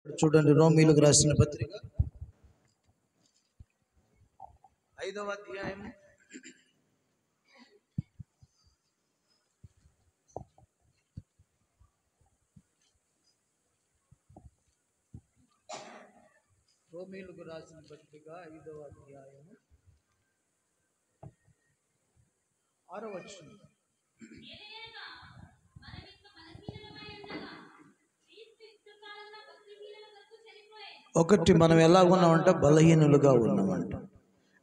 చూడండి, రోమీయులకు రాసిన పత్రిక 5వ అధ్యాయం 5వ అధ్యాయం 6వ వచనం. ఒకటి, మనం ఎలా ఉన్నామంటే బలహీనులుగా ఉన్నామంట.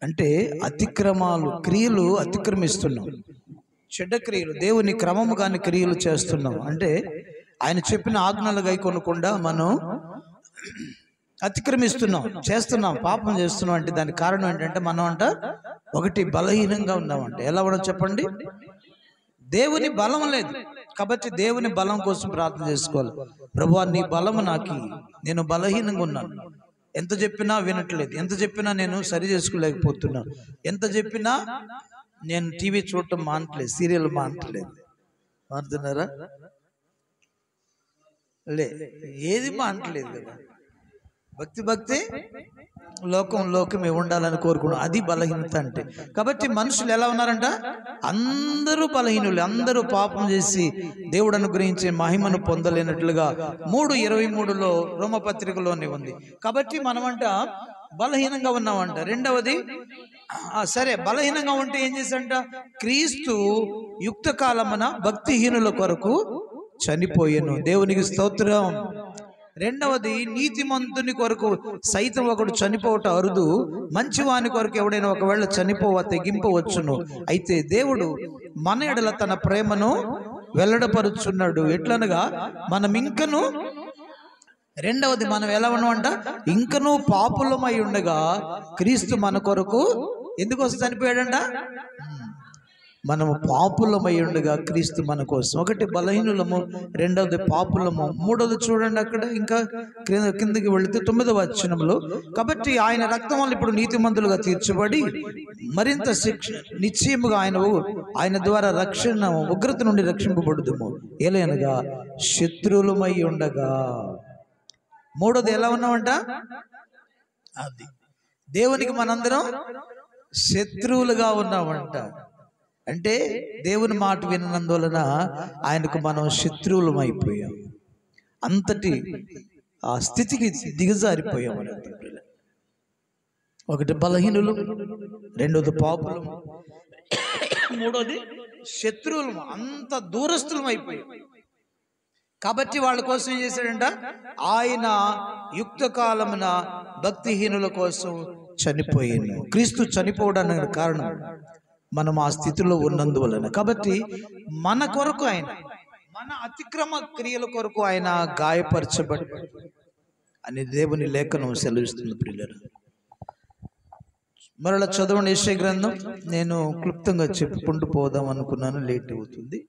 అంటే అతిక్రమాలు, క్రియలు అతిక్రమిస్తున్నాం, చెడ్డ క్రియలు, దేవుని క్రమము కాని క్రియలు చేస్తున్నాం. అంటే ఆయన చెప్పిన ఆజ్ఞలు గైకొనకుండా మనం అతిక్రమిస్తున్నాం, చేస్తున్నాం, పాపం చేస్తున్నాం. అంటే దానికి కారణం ఏంటంటే మనం అంట ఒకటి బలహీనంగా ఉన్నామంట. ఎలా ఉండదు చెప్పండి? దేవుని బలం లేదు కాబట్టి దేవుని బలం కోసం ప్రార్థన చేసుకోవాలి. ప్రభువా, నీ బలము నాకు, నేను బలహీనంగా ఉన్నాను, ఎంత చెప్పినా వినట్లేదు, ఎంత చెప్పినా నేను సరి చేసుకోలేకపోతున్నాను, ఎంత చెప్పినా నేను టీవీ చూడటం మానట్లేదు, సీరియల్ మానట్లేదు. మారుతున్నారా? ఏది మానట్లేదు కదా. భక్తి లోకమే ఉండాలని కోరుకున్నాం. అది బలహీనత అంటే. కాబట్టి మనుషులు ఎలా ఉన్నారంట? అందరూ బలహీనులు, అందరూ పాపం చేసి దేవుడు అనుగ్రహించే మహిమను పొందలేనట్లుగా 3:23 రోమపత్రికలోనే ఉంది. కాబట్టి మనమంట బలహీనంగా ఉన్నామంట. రెండవది, సరే బలహీనంగా ఉంటే ఏం చేశాడంట? క్రీస్తు యుక్త కాలమున భక్తిహీనుల కొరకు చనిపోయెను. దేవునికి స్తోత్రం. రెండవది, నీతిమంతుని కొరకు సైతం ఒకడు చనిపోవట అరుదు, మంచివాని కొరకు ఎవడైనా ఒకవేళ తెగింపవచ్చును. అయితే దేవుడు మన ఎడల తన ప్రేమను వెల్లడపరుచున్నాడు. ఎట్లనగా మనం ఇంకను, రెండవది మనం ఎలా ఉన్నామంట? ఇంకనూ పాపులమై ఉండగా క్రీస్తు మన కొరకు ఎందుకోసం చనిపోయాడంట? మనము పాపులమై ఉండగా క్రీస్తు మన కోసం. ఒకటి బలహీనులము, రెండవది పాపులము, మూడవది చూడండి అక్కడ ఇంకా కిందకి వెళితే 9వ వచనంలో, కాబట్టి ఆయన రక్తం వల్ల ఇప్పుడు నీతిమంతులుగా తీర్చబడి మరింత శిక్ష నిశ్చయముగా ఆయన ద్వారా రక్షణ ఉగ్రత నుండి రక్షింపబడుదుము. ఏలైనగా శత్రువులమై ఉండగా. మూడోది ఎలా ఉన్నామంట? అది దేవునికి మనందరం శత్రువులుగా ఉన్నామంట. అంటే దేవుని మాట విన్నందువలన ఆయనకు మనం శత్రువులం అయిపోయాం. అంతటి ఆ స్థితికి దిగజారిపోయాం. ఒకటి బలహీనులు, రెండోది పాపులం, మూడోది శత్రువులం. అంత దూరస్తులం అయిపోయాం. కాబట్టి వాళ్ళ కోసం ఏం చేశాడంట? ఆయన యుక్త కాలమున భక్తిహీనుల కోసం చనిపోయాను. క్రీస్తు చనిపోవడానికి కారణం మనం ఆ స్థితిలో ఉన్నందువలన. కాబట్టి మన కొరకు ఆయన, మన అతిక్రమ క్రియల కొరకు ఆయన గాయపరచబడి అని దేవుని లేఖనం సెలవిస్తుంది. ప్రియులారా, మరలా చదవండి యెషయా గ్రంథం. నేను క్లుప్తంగా చెప్పుకుంటూ పోదాం అనుకున్నాను, లేట్ అవుతుంది.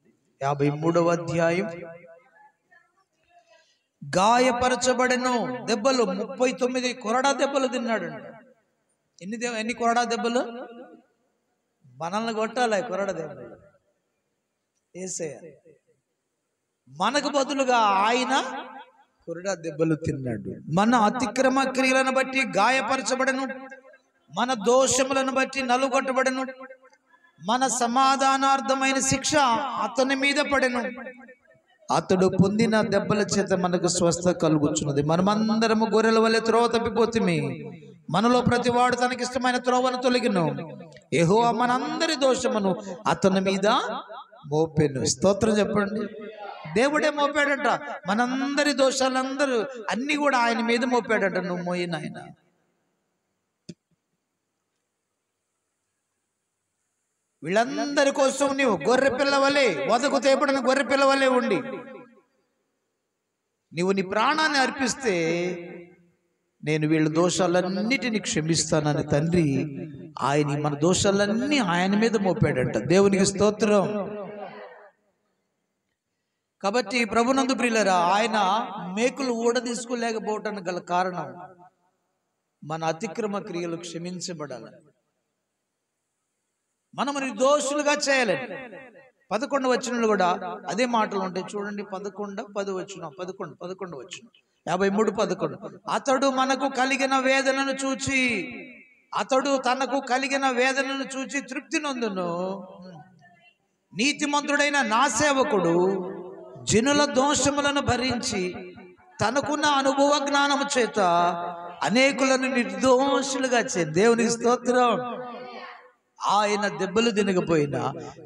53వ అధ్యాయం. గాయపరచబడెను, దెబ్బలు 39 కొరడా దెబ్బలు తిన్నాడంట. ఎన్ని కొరడా దెబ్బలు? మనల్ని కొట్టాలి కొరడా దెబ్బలు. యేసయ్య మనకు బదులుగా ఆయన కొరడా దెబ్బలు తిన్నాడు. మన అతిక్రమ క్రియలను బట్టి గాయపరచబడను, మన దోషములను బట్టి నలుగొట్టబడను, మన సమాధానార్థమైన శిక్ష అతని మీద పడెను. అతడు పొందిన దెబ్బల చేత మనకు స్వస్థత కలుగుచున్నది. మనమందరము గొర్రెల వలె త్రోవ తప్పిపోతుమి, మనలో ప్రతివాడు తనకిష్టమైన త్రోవను తొలగిను. యెహోవా మనందరి దోషమును అతని మీద మోపెను. స్తోత్రం చెప్పండి. దేవుడే మోపాడంట మనందరి దోషాలందరూ, అన్ని కూడా ఆయన మీద మోపాడంట. నువ్వు మోయిన ఆయన. వీళ్ళందరి కోసం నీవు గొర్రె పిల్లవలే, వదకు తేపడిన గొర్రె పిల్లవలే ఉండి నీవు నీ ప్రాణాన్ని అర్పిస్తే నేను వీళ్ళ దోషాలన్నిటినీ క్షమిస్తానని తండ్రి ఆయన మన దోషాలన్నీ ఆయన మీద మోపాడంట. దేవునికి స్తోత్రం. కాబట్టి ప్రభునందు ప్రియులారా, ఆయన మేకులు ఊడదీసుకోలేకపోవటానికి గల కారణం మన అతిక్రమ క్రియలు క్షమించబడాలి, మనం నిర్దోషులుగా చేయాలి. 11వ వచనంలో కూడా అదే మాటలు ఉంటాయి చూడండి. 11, 10 వచనం, 11 వచనం. 53:11 అతడు తనకు కలిగిన వేదనను చూచి తృప్తి నొందును. నీతిమంతుడైన నా సేవకుడు జనుల దోషములను భరించి తనకున్న అనుభవ జ్ఞానము చేత అనేకులను నిర్దోషులుగా దేవునికి స్తోత్రం. ఆయన దెబ్బలు తినకపోయినా,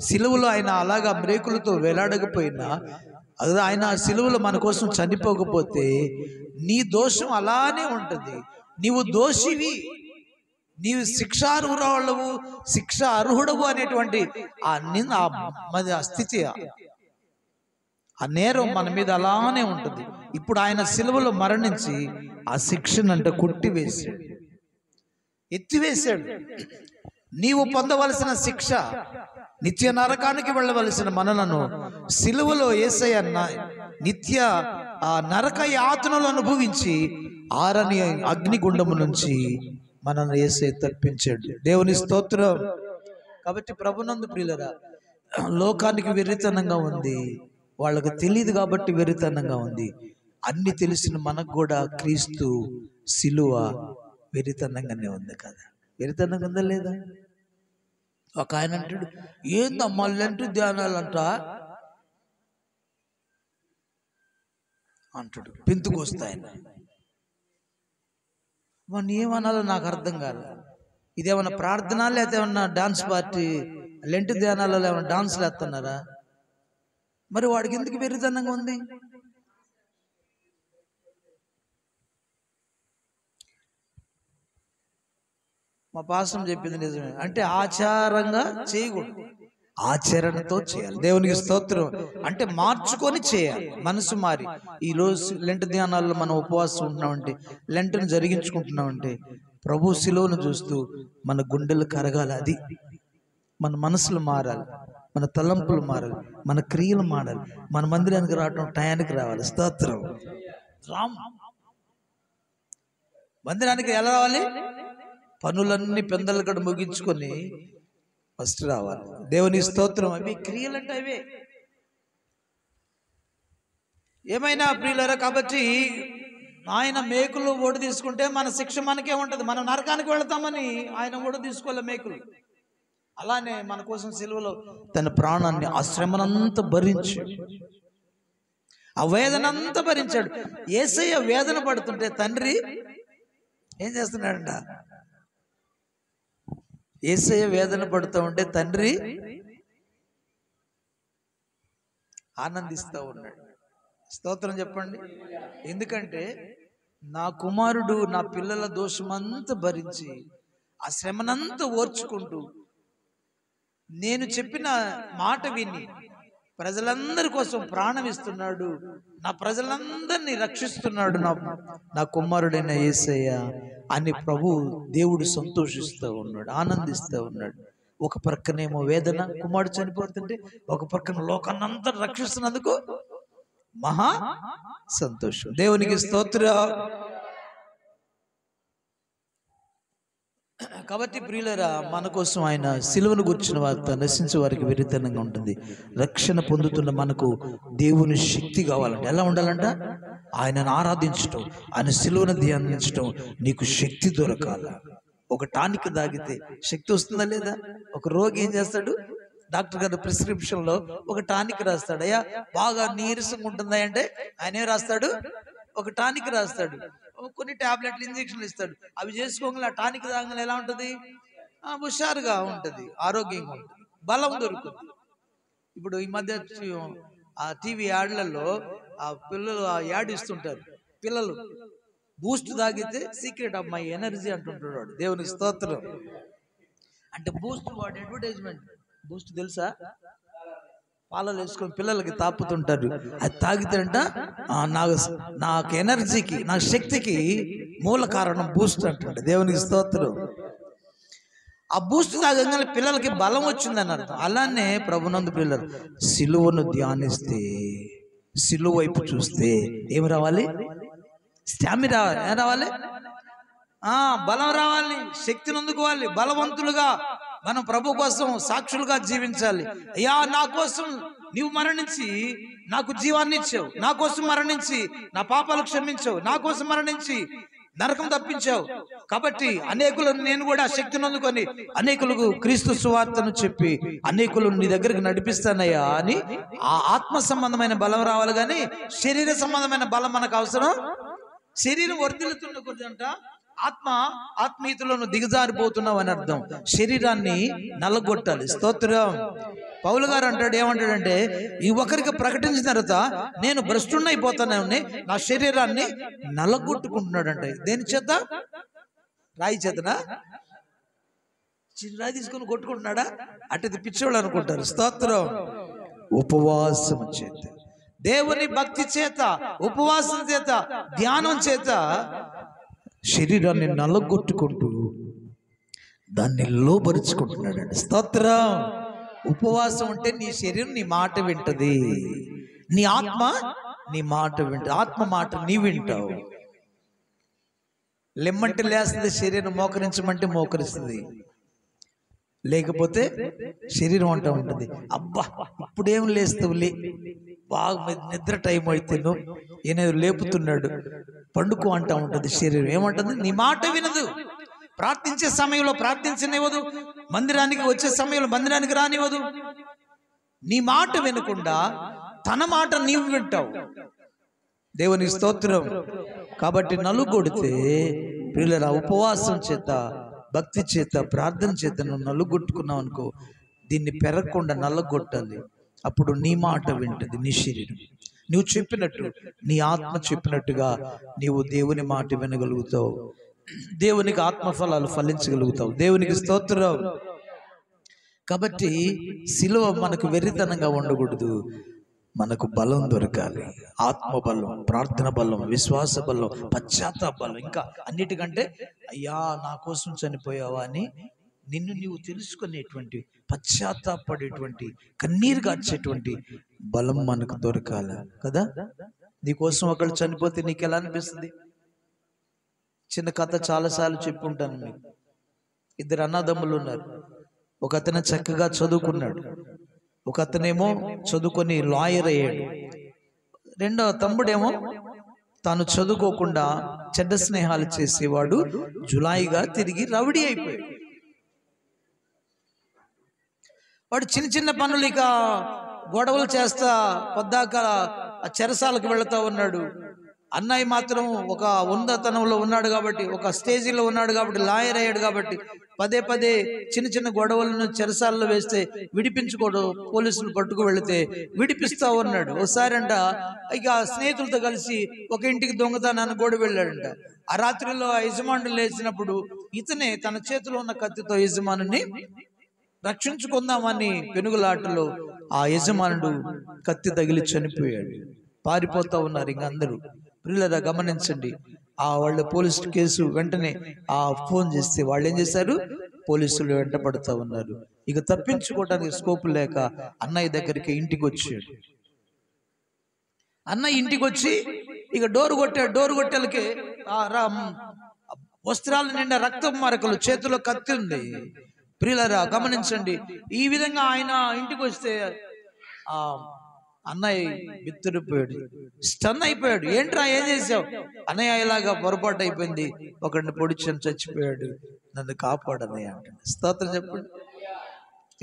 సిలువలో ఆయన అలాగా బ్రేకులతో వేలాడకపోయినా, అది ఆయన సిలువలో మన కోసం చనిపోకపోతే నీ దోషం అలానే ఉంటుంది. నీవు దోషివి, నీవు శిక్ష అర్హుడవు అనేటువంటి ఆ స్థితి, ఆ నేరం మన మీద అలానే ఉంటుంది. ఇప్పుడు ఆయన సిలువలో మరణించి ఆ శిక్షనంటే కొట్టివేశాడు, ఎత్తివేశాడు. నీవు పొందవలసిన శిక్ష, నిత్య నరకానికి వెళ్ళవలసిన మనలను సిలువలో యేసయ్య నిత్య నరక యాతనలు అనుభవించి ఆరని అగ్నిగుండము నుంచి మనల్ని యేసయ్య తప్పించాడు. దేవుని స్తోత్రం. కాబట్టి ప్రభునందు ప్రియులరా, లోకానికి వెర్రితనంగా ఉంది, వాళ్ళకు తెలియదు కాబట్టి వెర్రితనంగా ఉంది. అన్ని తెలిసిన మనకు కూడా క్రీస్తు సిలువ వెర్రితనంగానే ఉంది కదా. వెర్రితనంగా ఉందా లేదా? ఒక ఆయన అంటాడు, ఏందమ్మా లెంటు ధ్యానాలు అంటాడు, పెంతుకొస్తాయన. మన ఏమనాలో నాకు అర్థం కాదు. ఇదేమన్నా ప్రార్థన లేకపోతే ఏమన్నా డాన్స్ పార్టీ? లెంటు ధ్యానాలలో ఏమన్నా డాన్స్లు వేస్తున్నారా? మరి వాడికి ఎందుకు వెర్రితనంగా ఉంది? మా పాస్టర్ చెప్పింది నిజమే. అంటే ఆచారంగా చేయకూడదు, ఆచరణతో చేయాలి. దేవునికి స్తోత్రం. అంటే మార్చుకొని చేయాలి, మనసు మారి. ఈరోజు లెంట్ ధ్యానాల్లో మనం ఉపవాసం ఉంటున్నామంటే, లెంట్ను జరిగించుకుంటున్నామంటే ప్రభు శిలువను చూస్తూ మన గుండెలు కరగాలి. అది మన మనసులు మారాలి, మన తలంపులు మారాలి, మన క్రియలు మారాలి. మన మందిరానికి రావడం టయానికి రావాలి. స్తోత్రం. మందిరానికి ఎలా రావాలి? పనులన్నీ పెందలకడ ముగించుకొని ఫస్ట్ రావాలి. దేవుని స్తోత్రం. అవి క్రియలు అంటే అవే. ఏమైనా ప్రియులరా, కాబట్టి ఆయన మేకులు ఓడి తీసుకుంటే మన శిక్ష మనకే ఉంటుంది. మనం నరకానికి వెళతామని ఆయన ఓడి తీసుకోలే మేకులు. అలానే మన కోసం సిలువలో తన ప్రాణాన్ని, ఆ శ్రమనంతా భరించి, ఆ వేదనంతా భరించాడు. యేసయ్య వేదన పడుతుంటే తండ్రి ఏం చేస్తున్నాడంట? యేసయ్య వేదన పడుతూ ఉంటే తండ్రి ఆనందిస్తూ ఉన్నాడు. స్తోత్రం చెప్పండి. ఎందుకంటే నా కుమారుడు నా పిల్లల దోషమంతా భరించి, ఆ శ్రమనంతా ఓర్చుకుంటూ, నేను చెప్పిన మాట విని ప్రజలందరి కోసం ప్రాణం ఇస్తున్నాడు, నా ప్రజలందరినీ రక్షిస్తున్నాడు నా కుమారుడైన యేసయ్య అని ప్రభు దేవుడు సంతోషిస్తూ ఉన్నాడు, ఆనందిస్తూ ఉన్నాడు. ఒక ప్రక్కనేమో వేదన, కుమారుడు చనిపోతుంటే, ఒక ప్రక్కన లోకాన్నంతా రక్షిస్తున్నందుకు మహా సంతోషం. దేవునికి స్తోత్రం. కాబట్టి ప్రియులరా, మన కోసం ఆయన సిలువను గుర్చిన వార్త నశించే వారికి వెరితనంగా ఉంటుంది. రక్షణ పొందుతున్న మనకు దేవుని శక్తి కావాలంటే ఎలా ఉండాలంట? ఆయనను ఆరాధించటం, ఆయన సిలువను ధ్యానించటం. నీకు శక్తి దొరకాల. ఒక టానిక్ తాగితే శక్తి వస్తుందా లేదా? ఒక రోగి ఏం చేస్తాడు? డాక్టర్ గారు ప్రిస్క్రిప్షన్లో ఒక టానిక్ రాస్తాడు. అయ్యా బాగా నీరసంగా ఉంటుందా అంటే ఆయన ఏం రాస్తాడు? ఒక టానిక్ రాస్తాడు. కొన్ని టాబ్లెట్లు, ఇంజక్షన్లు ఇస్తాడు. అవి చేసుకోగల ఆ టానిక్ తాగల ఎలా ఉంటుంది? హుషారుగా ఉంటుంది, ఆరోగ్యంగా ఉంటుంది, బలం దొరుకుతుంది. ఇప్పుడు ఈ మధ్య ఆ టీవీ యాడ్లలో ఆ పిల్లలు ఆ యాడ్ ఇస్తుంటారు. పిల్లలు బూస్ట్ తాగితే సీక్రెట్ ఆఫ్ మై ఎనర్జీ అంటుంటాడు వాడు. దేవునికి స్తోత్రం. అంటే బూస్ట్ వాడు అడ్వర్టైజ్మెంట్. బూస్ట్ తెలుసా? పాలలో వేసుకొని పిల్లలకి తాపుతుంటారు. అది తాగితేంట నాకు ఎనర్జీకి, నా శక్తికి మూల కారణం బూస్ట్ అంటుంట. దేవునికి స్తోత్రం. ఆ బూస్ట్ తాగంగానే పిల్లలకి బలం వచ్చిందని అర్థం. అలానే ప్రభునందు పిల్లలు సిలువను ధ్యానిస్తే, సిలువ వైపు చూస్తే ఏమి రావాలి? స్టామినా ఏం రావాలి? బలం రావాలి, శక్తిని అందుకోవాలి. బలవంతులుగా మనం ప్రభు కోసం సాక్షులుగా జీవించాలి. అయ్యా నా కోసం నీవు మరణించి నాకు జీవాన్ని ఇచ్చావు, నా కోసం మరణించి నా పాపాలు క్షమించావు, నా కోసం మరణించి నరకం తప్పించావు. కాబట్టి అనేకులను నేను కూడా శక్తిని అందుకొని అనేకులకు క్రీస్తు సువార్తను చెప్పి అనేకులను నీ దగ్గరికి నడిపిస్తానయ్యా అని ఆ ఆత్మ సంబంధమైన బలం రావాలి, కానీ శరీర సంబంధమైన బలం మనకు అవసరం. శరీరం వర్ధిల్లుతున్న కొద్దంట ఆత్మీయతలను దిగజారిపోతున్నావు అని అర్థం. శరీరాన్ని నల్లగొట్టాలి. స్తోత్రం. పౌలు గారు అంటాడు, ఏమంటాడంటే, ఈ ఒకరికి ప్రకటించిన తర్వాత నేను భ్రష్టున్నైపోతానని నా శరీరాన్ని నల్లగొట్టుకుంటున్నాడంట. దేని చేత? రాయి చేతనా? రాయి తీసుకొని కొట్టుకుంటున్నాడా? అటు పిచ్చోళ్ళు అనుకుంటారు. స్తోత్రం. ఉపవాసం చేత, దేవుని భక్తి చేత, ఉపవాసం చేత, ధ్యానం చేత శరీరాన్ని నల్లగొట్టుకుంటూ దాన్ని లోబరుచుకుంటున్నాడు. స్తోత్రం. ఉపవాసం అంటే నీ శరీరం నీ మాట వింటది, నీ ఆత్మ నీ మాట వింటది. ఆత్మ మాట నీ వింటావు. లెమ్మంటే లేస్తుంది, శరీరం మోకరించమంటే మోకరిస్తుంది, లేకపోతే శరీరం అంటూ ఉంటుంది, అబ్బా ఇప్పుడేం లేస్తావులే, బాగా నిద్ర టైం అయితే ఏనేదో లేపుతున్నాడు, పండుకో అంటూ ఉంటుంది. శరీరం ఏమంటుంది? నీ మాట వినదు. ప్రార్థించే సమయంలో ప్రార్థించనివ్వదు, మందిరానికి వచ్చే సమయంలో మందిరానికి రానివ్వదు. నీ మాట వినకుండా తన మాట నీవు వింటావు. దేవుని స్తోత్రం. కాబట్టి నలుగొడితే ప్రియులారా, ఉపవాసం చేత, భక్తి చేత, ప్రార్థన చేత నువ్వు నలుగొట్టుకున్నావు అనుకో, దీన్ని పెరగకుండా నల్లగొట్టాలి. అప్పుడు నీ మాట వింటది నీ శరీరం. నువ్వు చెప్పినట్టు, నీ ఆత్మ చెప్పినట్టుగా నీవు దేవుని మాట వినగలుగుతావు. దేవునికి ఆత్మఫలాలు ఫలించగలుగుతావు. దేవునికి స్తోత్రం. కాబట్టి సిలువ మనకు వెర్రితనంగా ఉండకూడదు, మనకు బలం దొరకాలి. ఆత్మ బలం, ప్రార్థన బలం, విశ్వాస బలం, పశ్చాత్తాప బలం, ఇంకా అన్నిటికంటే అయ్యా నా కోసం చనిపోయావా అని నిన్ను నీవు తెలుసుకునేటువంటి, పశ్చాత్తాపడేటువంటి, కన్నీరు గార్చేటువంటి బలం మనకు దొరకాలి కదా. నీకోసం ఒకళ్ళు చనిపోతే నీకు ఎలా అనిపిస్తుంది? చిన్న కథ చాలాసార్లు చెప్పుంటాను మీకు. ఇద్దరు అన్నదమ్ములు ఉన్నారు. ఒక అతను చక్కగా చదువుకున్నాడు, ఒక అతనేమో చదువుకొని లాయర్ అయ్యాడు. రెండో తమ్ముడేమో తాను చదువుకోకుండా చెడ్డ స్నేహాలు చేసేవాడు, జులాయిగా తిరిగి రౌడీ అయిపోయాడు. వాడు చిన్న చిన్న పనులు ఇక గొడవలు చేస్తా పొద్దాక చెరసాలకు వెళుతూ ఉన్నాడు. అన్నయ్య మాత్రం ఒక ఉన్నతనంలో ఉన్నాడు కాబట్టి, ఒక స్టేజీలో ఉన్నాడు కాబట్టి, లాయర్ అయ్యాడు కాబట్టి పదే పదే చిన్న చిన్న గొడవలను చెరసాలలో వేస్తే విడిపించుకోవడం, పోలీసులు పట్టుకు వెళితే విడిపిస్తా ఉన్నాడు. ఒకసారి అంట ఇక స్నేహితులతో కలిసి ఒక ఇంటికి దొంగతనాన్ని కూడా వెళ్ళాడంట. ఆ రాత్రిలో ఆ యజమానుడు లేచినప్పుడు ఇతనే తన చేతిలో ఉన్న కత్తితో యజమానుని రక్షించుకుందామని పెనుగులాటలో ఆ యజమానుడు కత్తి తగిలి చనిపోయాడు. పారిపోతా ఉన్నారు ఇంక అందరూ. ప్రియులారా గమనించండి, ఆ వాళ్ళ పోలీసు కేసు వెంటనే ఆ ఫోన్ చేస్తే వాళ్ళు ఏం చేశారు? పోలీసులు వెంట పడుతూ ఉన్నారు. ఇక తప్పించుకోవడానికి స్కోప్ లేక అన్నయ్య దగ్గరికి ఇంటికి వచ్చాడు. అన్నయ్య ఇంటికి వచ్చి ఇక డోరు కొట్టాడు. డోరు కొట్టేలకి వస్త్రాల నిండా రక్తం మరకలు, చేతిలో కత్తి ఉంది. ప్రియులారా గమనించండి, ఈ విధంగా ఆయన ఇంటికి వస్తే ఆ అన్నయ్య బిత్తుడిపోయాడు, స్టన్ అయిపోయాడు. ఏంట్రా ఏం చేసావు? అన్నయ్య ఇలాగా పొరపాటు అయిపోయింది, ఒకడిని పొడిచాను చచ్చిపోయాడు, నన్ను కాపాడు అన్నయ్య అంటాడు. స్తోత్రం చెప్పండి.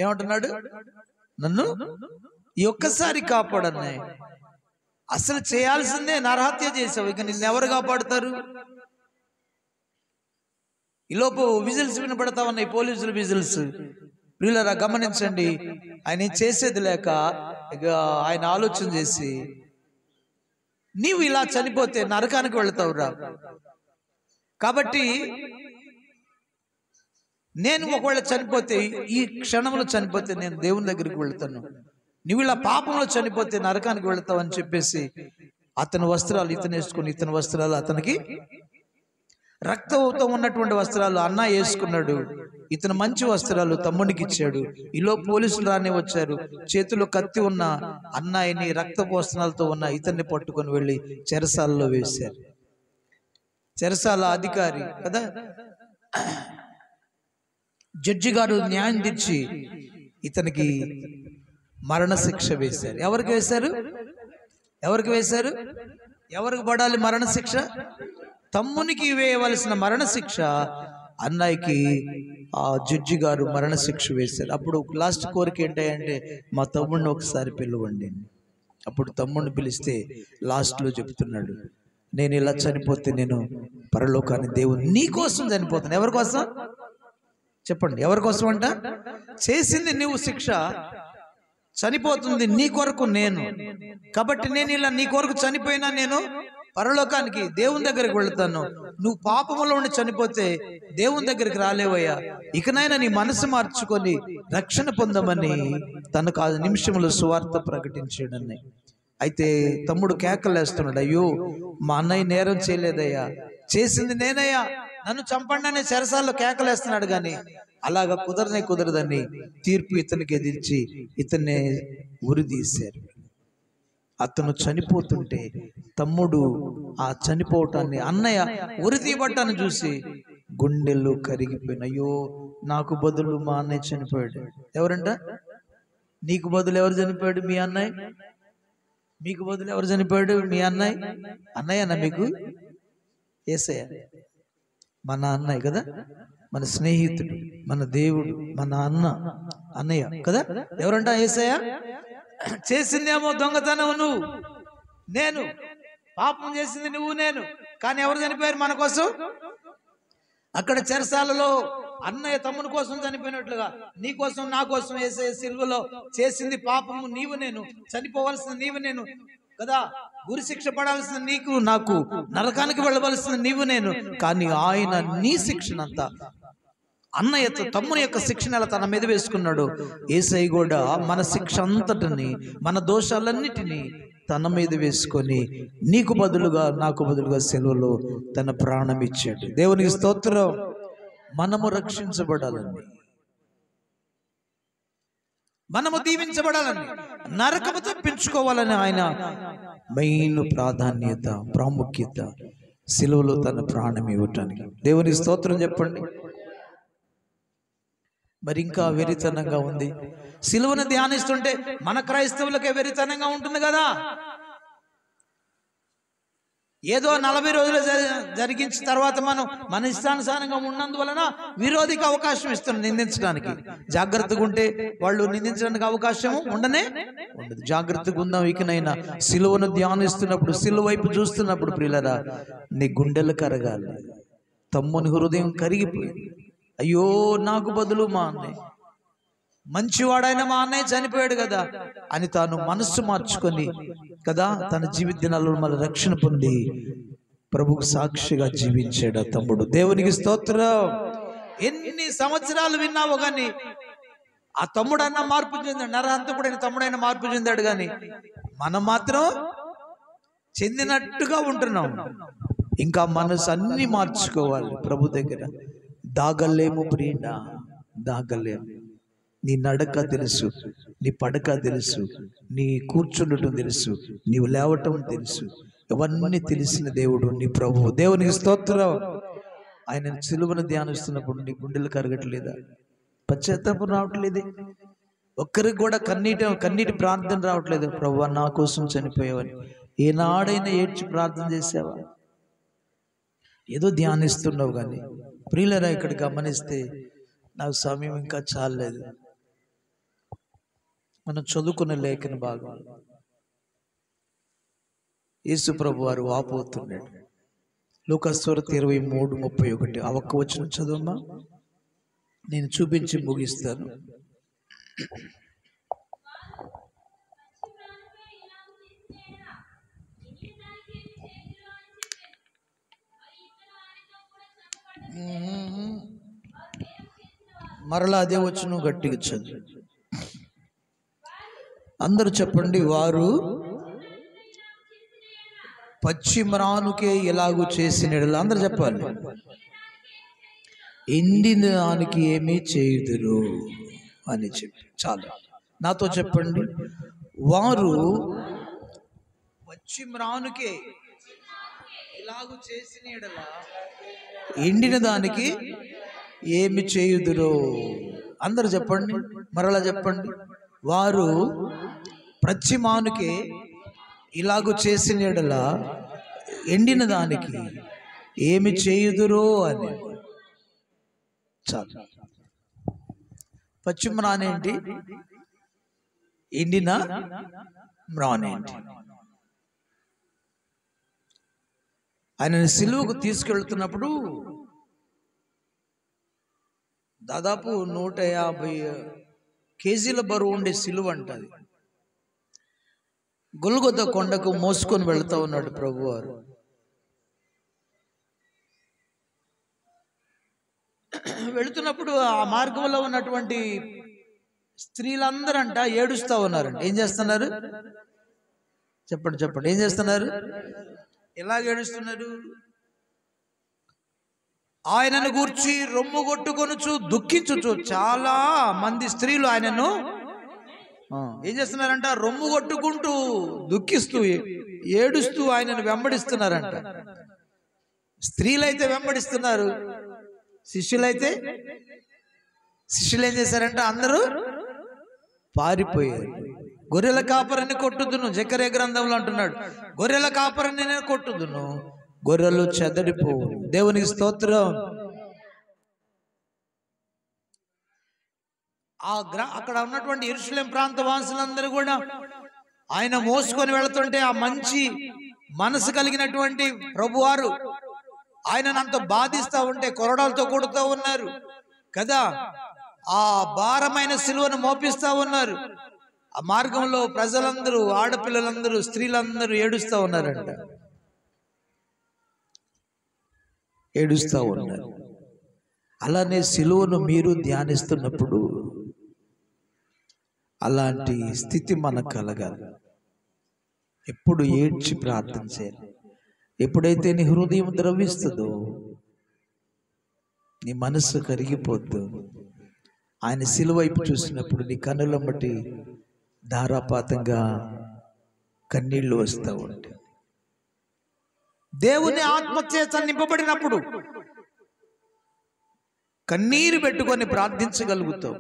ఏమంటున్నాడు? నన్ను ఈ ఒక్కసారి కాపాడు అన్నయ్య. అసలు చేయాల్సిందే నరహత్య చేసావు, ఇక నిన్నెవరు కాపాడుతారు? ఈలోపు విజిల్స్ వినపడతా ఉన్నాయి, పోలీసులు విజిల్స్. ప్రియులారా గమనించండి, ఆయన చేసేది లేక ఇక ఆయన ఆలోచన చేసి, నీవు ఇలా చనిపోతే నరకానికి వెళతావురా, కాబట్టి నేను ఒకవేళ చనిపోతే, ఈ క్షణంలో చనిపోతే నేను దేవుని దగ్గరికి వెళ్తాను, నువ్వు ఇలా పాపంలో చనిపోతే నరకానికి వెళతావు అని చెప్పేసి అతని వస్త్రాలు ఇతను వేసుకుని, ఇతని వస్త్రాలు అతనికి రక్తంతో ఉన్నటువంటి వస్త్రాలు అన్న వేసుకున్నాడు. ఇతను మంచి వస్త్రాలు తమ్మునికి ఇచ్చాడు. ఈలో పోలీసులు రాని వచ్చారు. చేతిలో కత్తి ఉన్న అన్నయ్యని, రక్తపు వస్త్రాలతో ఉన్న ఇతన్ని పట్టుకొని వెళ్ళి చెరసాలలో వేశారు. చెరసాల అధికారి కదా, జడ్జి గారు న్యాయం తీర్చి ఇతనికి మరణశిక్ష వేశారు. ఎవరికి వేశారు? ఎవరికి వేశారు? ఎవరికి పడాలి మరణశిక్ష? తమ్మునికి వేయవలసిన మరణశిక్ష అన్నయ్యకి ఆ జడ్జి గారు మరణశిక్ష వేశారు. అప్పుడు లాస్ట్ కోరిక ఏంటంటే మా తమ్ముడిని ఒకసారి పిలవండి. అప్పుడు తమ్ముడిని పిలిస్తే లాస్ట్లో చెప్తున్నాడు, నేను ఇలా చనిపోతే నేను పరలోకాన్ని దేవుడు నీ కోసం చనిపోతాను. ఎవరి కోసం చెప్పండి? ఎవరి కోసం అంట? చేసింది నువ్వు శిక్ష, చనిపోతుంది నీ కొరకు నేను. కాబట్టి నేను ఇలా నీ కొరకు చనిపోయినా నేను పరలోకానికి దేవుని దగ్గరికి వెళతాను. నువ్వు పాపములో ఉండి చనిపోతే దేవుని దగ్గరికి రాలేవయ్యా, ఇకనైనా నీ మనసు మార్చుకొని రక్షణ పొందమని తనకు ఆ నిమిషంలో సువార్త ప్రకటించాడని. అయితే తమ్ముడు కేకలేస్తున్నాడు, అయ్యో మా అన్నయ్య నేరం చేయలేదయ్యా, చేసింది నేనయ్యా, నన్ను చంపండి అనే చెరసాల్లో కేకలేస్తున్నాడు. కానీ అలాగా కుదరదని తీర్పు ఇతనికి ఎదిర్చి ఇతన్ని ఉరిదీశారు. అతను చనిపోతుంటే తమ్ముడు ఆ చనిపోవటాన్ని, అన్నయ్య ఉరి తీయబట్టాన్ని చూసి గుండెల్లో కరిగిపోయిన, అయ్యో నాకు బదులు మా అన్నయ్య చనిపోయాడు. ఎవరంట? నీకు బదులు ఎవరు చనిపోయాడు? మీ అన్నయ్య. మీకు బదులు ఎవరు చనిపోయాడు? మీ అన్నయ్య. అన్నయ్య అన్న మీకు? యేసయ్య మన అన్నయ్య కదా, మన స్నేహితుడు, మన దేవుడు, మన అన్నయ్య కదా. ఎవరంట? యేసయ్య. చేసిందేమో దొంగతనం నువ్వు, నేను పాపం చేసింది నువ్వు నేను, కానీ ఎవరు చనిపోయారు మన కోసం? అక్కడ చెరసాలలో అన్నయ్య తమ్ముని కోసం చనిపోయినట్లుగా నీ కోసం నా కోసం యేసయ్య సిలువలో చేసింది పాపము నీవు నేను, చనిపోవలసిన నీవు నేను కదా, గురి శిక్ష పడాల్సిన నీకు నాకు, నరకానికి వెళ్ళవలసిన నీవు నేను. కానీ ఆయన నీ శిక్షనంతా, అన్నయ్య తమ్ముని యొక్క శిక్షణ ఎలా తన మీద వేసుకున్నాడు, యేసయ్య కూడా మన శిక్ష అంతటిని, మన దోషాలన్నిటినీ తన మీద వేసుకొని నీకు బదులుగా నాకు బదులుగా సెలవులో తన ప్రాణం ఇచ్చాడు. దేవునికి స్తోత్రం. మనము రక్షించబడాలని, మనము దీవించబడాలని, నరకము తప్పించుకోవాలని ఆయన మెయిన్ ప్రాముఖ్యత సెలవులో తన ప్రాణం ఇవ్వటానికి. దేవునికి స్తోత్రం చెప్పండి. మరి ఇంకా వెరితనంగా ఉంది. సిలువను ధ్యానిస్తుంటే మన క్రైస్తవులకే వెరితనంగా ఉంటుంది కదా. ఏదో 40 రోజులు జరిగించిన తర్వాత మనం మన ఇష్టానుసారంగా ఉన్నందువలన విరోధికి అవకాశం ఇస్తున్నాం నిందించడానికి. జాగ్రత్తగా ఉంటే వాళ్ళు నిందించడానికి అవకాశం ఉండదు. జాగ్రత్తగా ఉందాం. ఇకనైనా సిలువను ధ్యానిస్తున్నప్పుడు, సిలువ వైపు చూస్తున్నప్పుడు ప్రియులరా, నీ గుండెలు కరగాలి. తమ్ముని హృదయం కరిగిపోయింది. అయ్యో నాకు బదులు మా అన్నయ్య, మంచివాడైన మా అన్నయ్య చనిపోయాడు కదా అని తాను మనస్సు మార్చుకొని కదా తన జీవిత దినాల్లో మళ్ళీ రక్షణ పొంది ప్రభుకు సాక్షిగా జీవించాడు తమ్ముడు. దేవునికి స్తోత్రం. ఎన్ని సంవత్సరాలు విన్నావు కానీ ఆ తమ్ముడు అన్న మార్పు చెందాడు, నరహంతకుడైన తమ్ముడైన మార్పు చెందాడు. కానీ మనం మాత్రం చెందినట్టుగా ఉంటున్నాం. ఇంకా మనసు అన్ని మార్చుకోవాలి ప్రభు దగ్గర. దాగలేము ప్రియుడా, దాగలేము. నీ నడక తెలుసు, నీ పడక తెలుసు, నీ కూర్చుండటం తెలుసు, నీవు లేవటం తెలుసు. ఇవన్నీ తెలిసిన దేవుడు నీ ప్రభువు. దేవునికి స్తోత్రం. ఆయన సిలువను ధ్యానిస్తున్నప్పుడు నీ గుండెలు కరగట్లేదా? పశ్చాత్తాపం రావట్లేదు? ఒక్కరికి కూడా కన్నీటి ప్రార్థన రావట్లేదు? ప్రభువా నా కోసం చనిపోయావని ఏనాడైనా ఏడ్చి ప్రార్థన చేసావా? ఏదో ధ్యానిస్తున్నావు కానీ ప్రియులరా, ఇక్కడ గమనిస్తే నాకు సమయం ఇంకా చాలలేదు. మనం చదువుకున్న లేఖన భాగం యేసు ప్రభు వారు వాపోతున్నాడు. లూకాసు వార్త 23:31 ఆ ఒక్క వచనం చదువమ్మా, నేను చూపించి ముగిస్తాను. మరలా అదే వచనం గట్టిగా చదువు. అందరూ చెప్పండి. వారు పశ్చిమరానుకే ఎలాగూ చేసిన, అందరూ చెప్పాలి. ఎండిన దానికి ఏమీ చేయుదురు అని చెప్పి చాలు. నాతో చెప్పండి. వారు పశ్చిమరానుకే ఎలాగూ చేసిన ఎడలా ఎండిన దానికి ఏమి చేయుదురో. అందరు చెప్పండి, మరలా చెప్పండి. వారు ప్రత్యమానుకే ఇలాగూ చేసిన యెడల ఎండిన దానికి ఏమి చేయుదురో అని. చాలు. పచ్చి మ్రానేంటి, ఎండిన మ్రానేంటి? ఆయనని సిలువకు తీసుకెళ్తున్నప్పుడు దాదాపు 150 కేజీల బరువు ఉండే సిలువ అంటది. గొల్గొతా కొండకు మోసుకొని వెళ్తా ఉన్నాడు ప్రభువారు. వెళుతున్నప్పుడు ఆ మార్గంలో ఉన్నటువంటి స్త్రీలందరంట ఏడుస్తూ ఉన్నారంట. ఏం చేస్తున్నారు చెప్పండి, చెప్పండి, ఏం చేస్తున్నారు? ఎలాగ ఏడుస్తున్నారు? ఆయనను గూర్చి రొమ్ము కొట్టుకొనుచు దుఃఖించుచు చాలా మంది స్త్రీలు ఆయనను ఏం చేస్తున్నారంట? రొమ్ము కొట్టుకుంటూ దుఃఖిస్తూ ఏడుస్తూ ఆయనను వెంబడిస్తున్నారంట. స్త్రీలైతే వెంబడిస్తున్నారు, శిష్యులు ఏం చేశారంట? అందరూ పారిపోయారు. గొర్రెల కాపరిని కొట్టుదును, జకర్యా గ్రంథంలో అంటున్నాడు, గొర్రెల కాపరిని నేను కొట్టుదును, గొర్రెలు చెదడిపోవు. దేవునికి స్తోత్రం. అక్కడ ఉన్నటువంటి యెరూషలేం ప్రాంత వాసులందరూ కూడా ఆయన మోసుకొని వెళుతుంటే ఆ మంచి మనసు కలిగినటువంటి ప్రభువారు ఆయనను అంత బాధిస్తూ ఉంటే కొరడాలతో కొడుతూ ఉన్నారు కదా. ఆ భారమైన సిలువను మోపిస్తూ ఉన్నారు. ఆ మార్గంలో ప్రజలందరూ, ఆడపిల్లలందరూ, స్త్రీలందరూ ఏడుస్తూ ఉన్నారంట, ఏడుస్తూ ఉన్నారు. అలానే సిలువను మీరు ధ్యానిస్తున్నప్పుడు అలాంటి స్థితి మనకు కలగాలి. ఎప్పుడు ఏడ్చి ప్రార్థన చేయాలి. ఎప్పుడైతే నీ హృదయం ద్రవిస్తుందో, నీ మనస్సు కరిగిపోద్దు, ఆయన సిలువ వైపు చూసినప్పుడు నీ కన్నుల బట్టి ధారాపాతంగా కన్నీళ్లు వస్తూ ఉంటాయి. దేవుని ఆత్మచేత నింపబడినప్పుడు కన్నీరు పెట్టుకొని ప్రార్థించగలుగుతావు.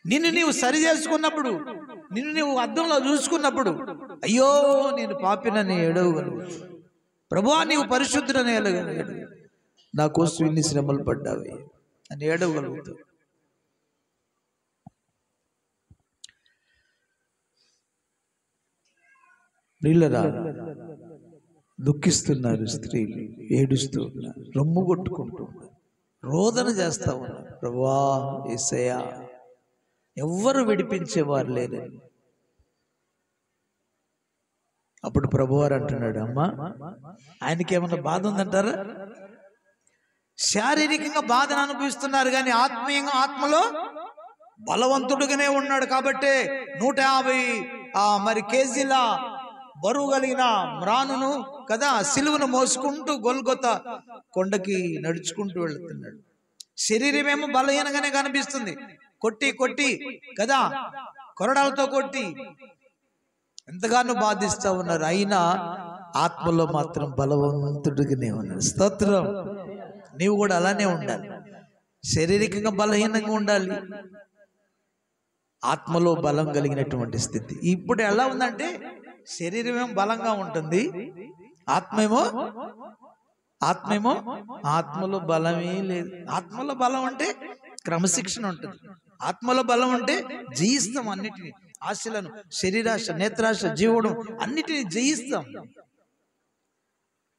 నిన్ను నీవు సరి చేసుకున్నప్పుడు, నిన్ను నీవు అద్దంలో చూసుకున్నప్పుడు, అయ్యో నేను పాపినని ఏడవగలుగుతావు. ప్రభువా నీవు పరిశుద్ధుడని ఏడవగలుగుతావు. నా కోసం ఇన్ని శ్రమలు పడ్డావి అని ఏడవగలుగుతావు. ప్రియులరా, దుఃఖిస్తున్నారు స్త్రీలు, ఏడుస్తూ ఉన్నారు, రొమ్ము కొట్టుకుంటున్నారు, రోదన చేస్తా ఉన్నారు, ప్రభువా యేసయ్యా ఎవ్వరు విడిపించేవారు లేరని. అప్పుడు ప్రభువారు అంటున్నాడు, అమ్మా ఆయనకి ఏమన్నా బాధ ఉందంటారా? శారీరకంగా బాధను అనుభవిస్తున్నారు కానీ ఆత్మీయంగా, ఆత్మలో బలవంతుడుగానే ఉన్నాడు. కాబట్టి 150 కేజీల బరువు కలిగిన మ్రానును కదా, సిలువను మోసుకుంటూ గొల్గొతా కొండకి నడుచుకుంటూ వెళుతున్నాడు. శరీరం ఏమో బలహీనంగానే కనిపిస్తుంది, కొట్టి కొట్టి కదా, కొరడాలతో కొట్టి ఎంతగానో బాధిస్తూ ఉన్నారు. అయినా ఆత్మలో మాత్రం బలవంతుడిగానే ఉన్నాడు. స్తోత్రం. నీవు కూడా అలానే ఉండాలి. శారీరకంగా బలహీనంగా ఉండాలి, ఆత్మలో బలం కలిగినటువంటి స్థితి. ఇప్పుడు ఎలా ఉందంటే శరీరం ఏమో బలంగా ఉంటుంది, ఆత్మలో బలమే లేదు. ఆత్మలో బలం అంటే క్రమశిక్షణ ఉంటుంది. ఆత్మలో బలం అంటే జయిస్తాం అన్నిటినీ, ఆశలను, శరీరాశ, నేత్రాశ, జీవుడు అన్నిటినీ జయిస్తాం.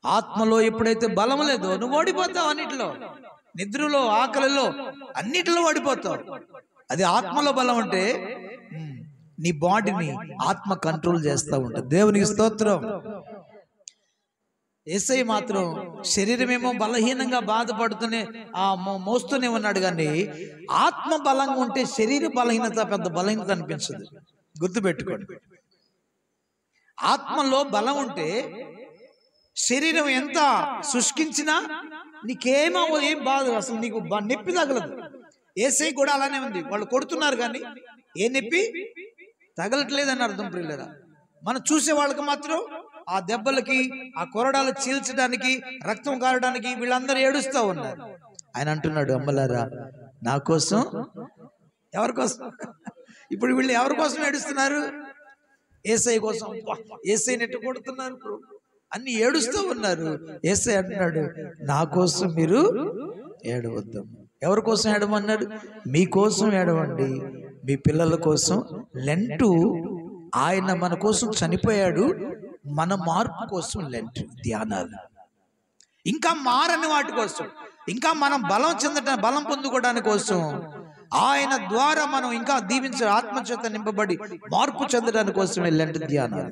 ఆత్మలో ఎప్పుడైతే బలం లేదో నువ్వు ఓడిపోతావు. అన్నిటిలో, నిద్రలో, ఆకలిలో, అన్నిటిలో ఓడిపోతావు. అది ఆత్మలో బలం అంటే నీ బాడీని ఆత్మ కంట్రోల్ చేస్తూ ఉంటుంది. దేవునికి స్తోత్రం. యేసయ్య మాత్రం శరీరమేమో బలహీనంగా బాధపడుతూనే మోస్తూనే ఉన్నాడు కానీ ఆత్మ బలంగా ఉంటే శరీర బలహీనత పెద్ద బలహీనత అనిపించదు. గుర్తుపెట్టుకోండి. ఆత్మలో బలం ఉంటే శరీరం ఎంత శుష్కించినా నీకేమో ఏం బాధ, అసలు నీకు నొప్పి తగలదు. యేసయ్య కూడా అలానే ఉంది. వాళ్ళు కొడుతున్నారు కానీ ఏ నొప్పి తగలట్లేదని అర్థం. ప్రియులారా, మనం చూసే వాళ్ళకి మాత్రం ఆ దెబ్బలకి, ఆ కొరడాలు చీల్చడానికి, రక్తం కారడానికి వీళ్ళందరూ ఏడుస్తూ ఉన్నారు. ఆయన అంటున్నాడు, అమ్మలారా నా కోసం ఎవరి కోసం? ఇప్పుడు వీళ్ళు ఎవరి కోసం ఏడుస్తున్నారు? యేసయ్య కోసం. యేసయ్యని ఎట్టు కొడుతున్నారు, అన్ని ఏడుస్తూ ఉన్నారు. యేసయ్య అంటున్నాడు, నా కోసం మీరు ఏడవద్దు. ఎవరి కోసం ఏడవన్నాడు? మీకోసం ఏడవండి, మీ పిల్లల కోసం. లెంటు ఆయన మన కోసం చనిపోయాడు, మన మార్పు కోసం లెంట్ ధ్యానాలు. ఇంకా మారని వాటి కోసం, ఇంకా మనం బలం పొందుకోవడానికి కోసం, ఆయన ద్వారా మనం ఇంకా దీవించే ఆత్మచేత నింపబడి మార్పు చెందడానికి కోసమే లెంట్ ధ్యానాలు.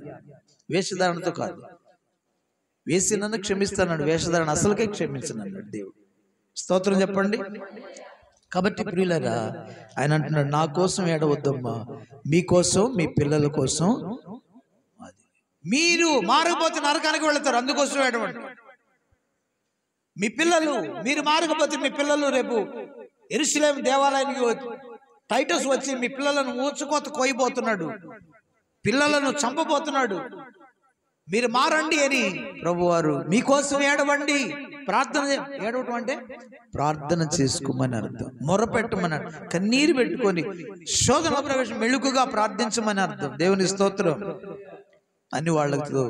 వేషధారణతో కాదు. వేసినన్ను క్షమిస్తానన్నాడు, వేషధారణ అసలుకే క్షమించనన్నాడు దేవుడు. స్తోత్రం చెప్పండి. కాబట్టి ప్రియులారా, ఆయన అంటున్నాడు, నా కోసం ఏడవద్దమ్మా, మీకోసం, మీ పిల్లల కోసం. మీరు మారకపోతే నరకానికి వెళతారు, అందుకోసం ఏడవండి. మీ పిల్లలు, మీరు మారకపోతే మీ పిల్లలు రేపు యెరూషలేము దేవాలయానికి టైటస్ వచ్చి మీ పిల్లలను ఊచుకోత కోయబోతున్నాడు, పిల్లలను చంపబోతున్నాడు. మీరు మారండి అని ప్రభువారు మీకోసం ఏడవండి, ప్రార్థన. ఏడవటం అంటే ప్రార్థన చేసుకోమని అర్థం, మొరపెట్టమని, కన్నీరు పెట్టుకొని శోధన ప్రవేశం మెళుకుగా ప్రార్థించమని అర్థం. దేవుని స్తోత్రం అని వాళ్ళతో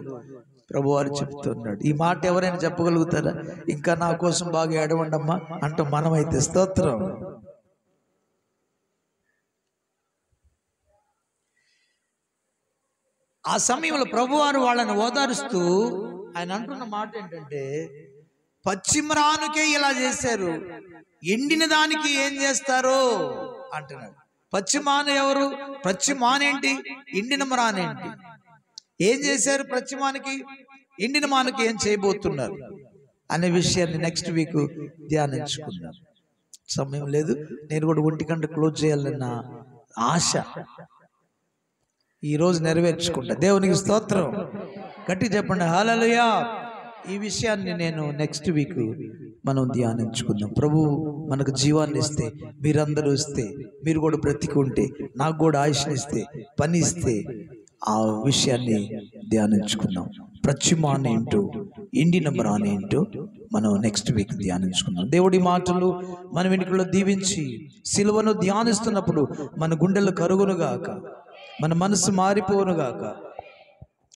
ప్రభువారు చెప్తున్నాడు. ఈ మాట ఎవరైనా చెప్పగలుగుతారా? ఇంకా నా కోసం బాగా ఏడవండి అమ్మా అంటాం మనమైతే. స్తోత్రం. ఆ సమయంలో ప్రభువారు వాళ్ళని ఓదారుస్తూ ఆయన అంటున్న మాట ఏంటంటే, పచ్చిమ్రానుకే ఇలా చేశారు, ఎండిన దానికి ఏం చేస్తారో అంటున్నాడు. పచ్చిమాను ఎవరు? పచ్చిమానేంటి, ఎండిన మ్రానేంటి? ఏం చేశారు పచ్చిమానికి, ఎండిన మానుకి ఏం చేయబోతున్నారు అనే విషయాన్ని నెక్స్ట్ వీక్ ధ్యానించుకుందాం. సమయం లేదు, నేను కూడా 1 గంట క్లోజ్ చేయాలన్న ఆశ ఈరోజు నెరవేర్చుకుంటా. దేవునికి స్తోత్రం. గట్టి చెప్పండి హల్లెలూయా. ఈ విషయాన్ని నేను నెక్స్ట్ వీక్ మనం ధ్యానించుకుందాం. ప్రభు మనకు జీవాన్ని ఇస్తే, మీరందరూ ఇస్తే, మీరు కూడా బ్రతికి ఉంటే, నాకు కూడా ఆయుష్ని ఇస్తే, పని ఇస్తే, ఆ విషయాన్ని ధ్యానించుకుందాం. పచ్చిమాన ఏంటో, ఎండిన మ్రాన ఏంటో మనం నెక్స్ట్ వీక్ ధ్యానించుకుందాం. దేవుడి మాటలు మన వెనుకలో దీవించి, సిలువను ధ్యానిస్తున్నప్పుడు మన గుండెలు కరుగునుగాక, మన మనసు మారిపోనుగాక.